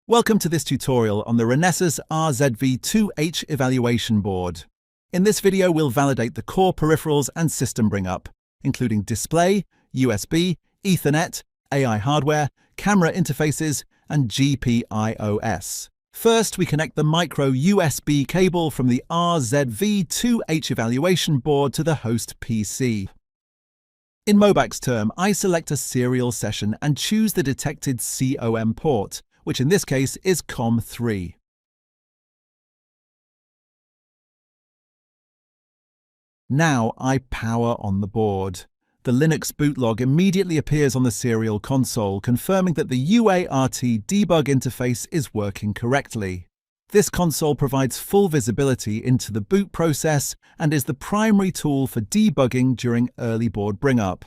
Welcome to this tutorial on the Renesas RZV2H Evaluation Board. In this video, we'll validate the core peripherals and system bring-up, including display, USB, Ethernet, AI hardware, camera interfaces, and GPIOS. First, we connect the micro USB cable from the RZV2H Evaluation Board to the host PC. In Mobac's term, I select a serial session and choose the detected COM port, which in this case is COM3. Now I power on the board. The Linux bootlog immediately appears on the serial console, confirming that the UART debug interface is working correctly. This console provides full visibility into the boot process and is the primary tool for debugging during early board bring-up.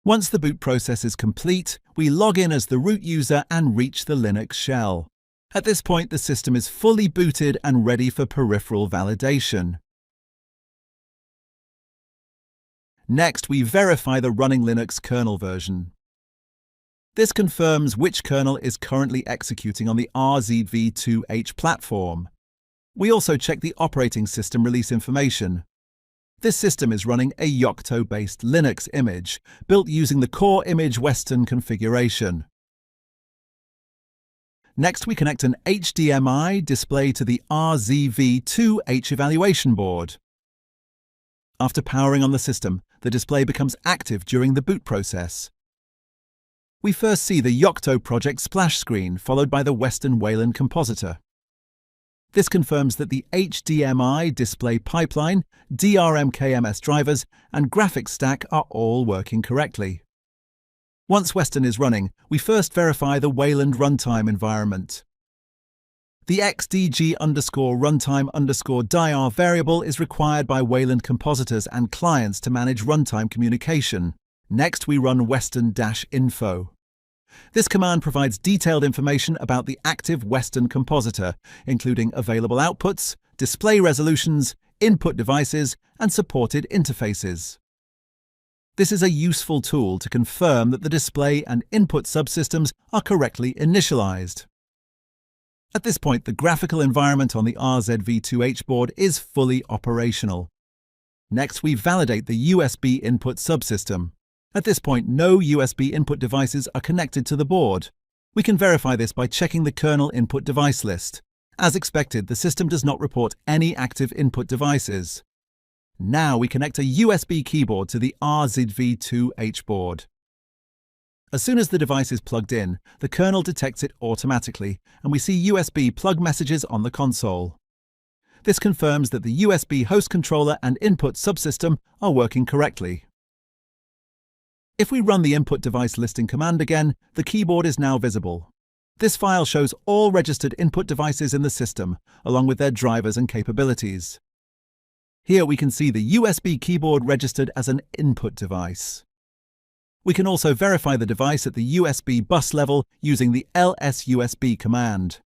Once the boot process is complete, we log in as the root user and reach the Linux shell. At this point, the system is fully booted and ready for peripheral validation. Next, we verify the running Linux kernel version. This confirms which kernel is currently executing on the RZV2H platform. We also check the operating system release information. This system is running a Yocto-based Linux image, built using the core image Western configuration. Next, we connect an HDMI display to the RZV2H evaluation board. After powering on the system, the display becomes active during the boot process. We first see the Yocto project splash screen, followed by the Western Wayland compositor. This confirms that the HDMI display pipeline, DRM-KMS drivers, and graphics stack are all working correctly. Once Western is running, we first verify the Wayland runtime environment. The xdg_runtime_dir variable is required by Wayland compositors and clients to manage runtime communication. Next, we run western-info. This command provides detailed information about the active Western compositor, including available outputs, display resolutions, input devices, and supported interfaces. This is a useful tool to confirm that the display and input subsystems are correctly initialized. At this point, the graphical environment on the RZV2H board is fully operational. Next, we validate the USB input subsystem. At this point, no USB input devices are connected to the board. We can verify this by checking the kernel input device list. As expected, the system does not report any active input devices. Now we connect a USB keyboard to the RZV2H board. As soon as the device is plugged in, the kernel detects it automatically, and we see USB plug messages on the console. This confirms that the USB host controller and input subsystem are working correctly. If we run the input device listing command again, the keyboard is now visible. This file shows all registered input devices in the system, along with their drivers and capabilities. Here we can see the USB keyboard registered as an input device. We can also verify the device at the USB bus level using the lsusb command.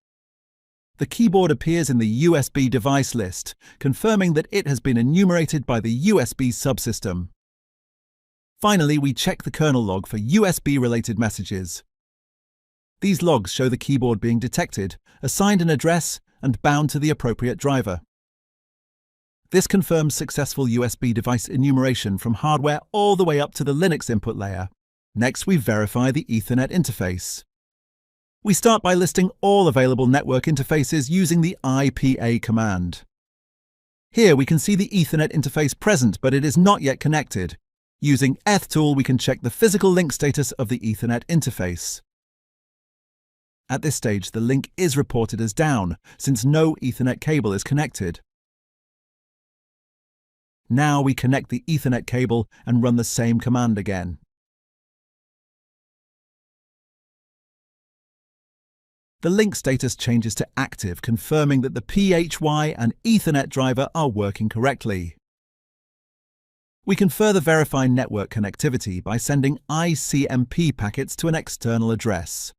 The keyboard appears in the USB device list, confirming that it has been enumerated by the USB subsystem. Finally, we check the kernel log for USB-related messages. These logs show the keyboard being detected, assigned an address, and bound to the appropriate driver. This confirms successful USB device enumeration from hardware all the way up to the Linux input layer. Next, we verify the Ethernet interface. We start by listing all available network interfaces using the IPA command. Here we can see the Ethernet interface present, but it is not yet connected. Using ethtool, we can check the physical link status of the Ethernet interface. At this stage, the link is reported as down, since no Ethernet cable is connected. Now we connect the Ethernet cable and run the same command again. The link status changes to active, confirming that the PHY and Ethernet driver are working correctly. We can further verify network connectivity by sending ICMP packets to an external address.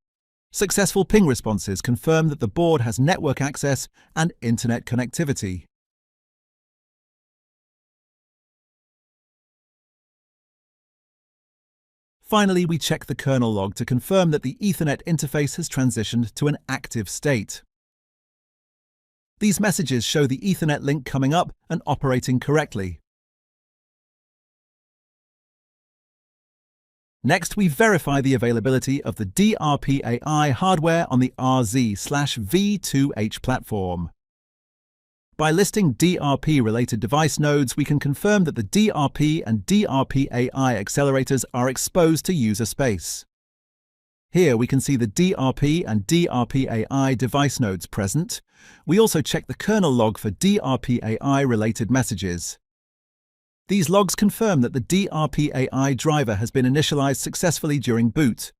Successful ping responses confirm that the board has network access and internet connectivity. Finally, we check the kernel log to confirm that the Ethernet interface has transitioned to an active state. These messages show the Ethernet link coming up and operating correctly. Next, we verify the availability of the DRP-AI hardware on the RZ/V2H platform. By listing DRP-related device nodes, we can confirm that the DRP and DRP-AI accelerators are exposed to user space. Here we can see the DRP and DRP-AI device nodes present. We also check the kernel log for DRP-AI-related messages. These logs confirm that the DRP-AI driver has been initialized successfully during boot.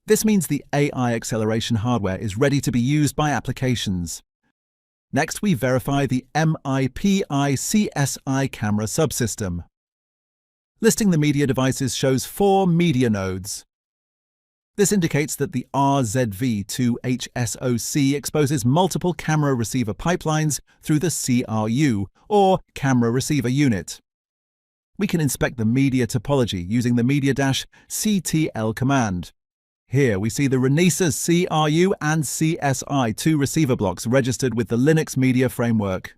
This means the AI acceleration hardware is ready to be used by applications. Next, we verify the MIPI-CSI camera subsystem. Listing the media devices shows 4 media nodes. This indicates that the RZ-V2H SoC exposes multiple camera receiver pipelines through the CRU, or camera receiver unit. We can inspect the media topology using the media-CTL command. Here we see the Renesas CRU and CSI2 receiver blocks registered with the Linux media framework.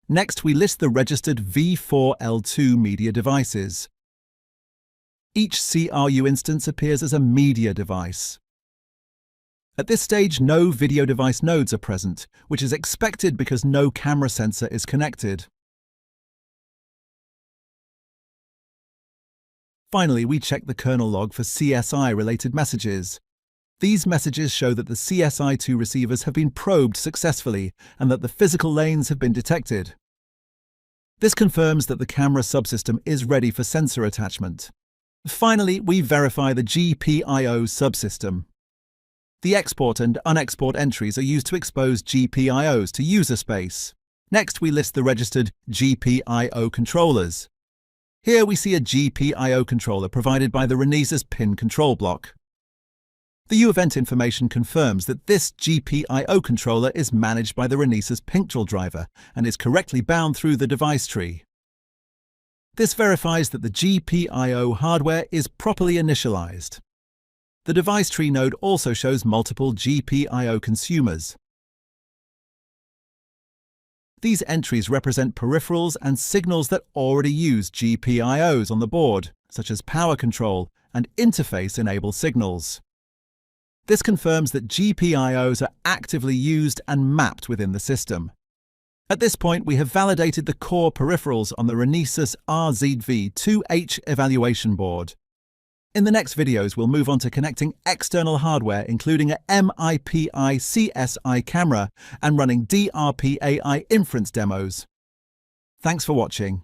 Next, we list the registered V4L2 media devices. Each CRU instance appears as a media device. At this stage, no video device nodes are present, which is expected because no camera sensor is connected. Finally, we check the kernel log for CSI-related messages. These messages show that the CSI2 receivers have been probed successfully and that the physical lanes have been detected. This confirms that the camera subsystem is ready for sensor attachment. Finally, we verify the GPIO subsystem. The export and unexport entries are used to expose GPIOs to user space. Next, we list the registered GPIO controllers. Here we see a GPIO controller provided by the Renesas pin control block. The UEvent information confirms that this GPIO controller is managed by the Renesas Pinctrel driver and is correctly bound through the device tree. This verifies that the GPIO hardware is properly initialized. The device tree node also shows multiple GPIO consumers. These entries represent peripherals and signals that already use GPIOs on the board, such as power control and interface-enabled signals. This confirms that GPIOs are actively used and mapped within the system. At this point, we have validated the core peripherals on the Renesas V2H Evaluation Board. In the next videos, we'll move on to connecting external hardware, including a MIPI-CSI camera and running DRP-AI inference demos. Thanks for watching.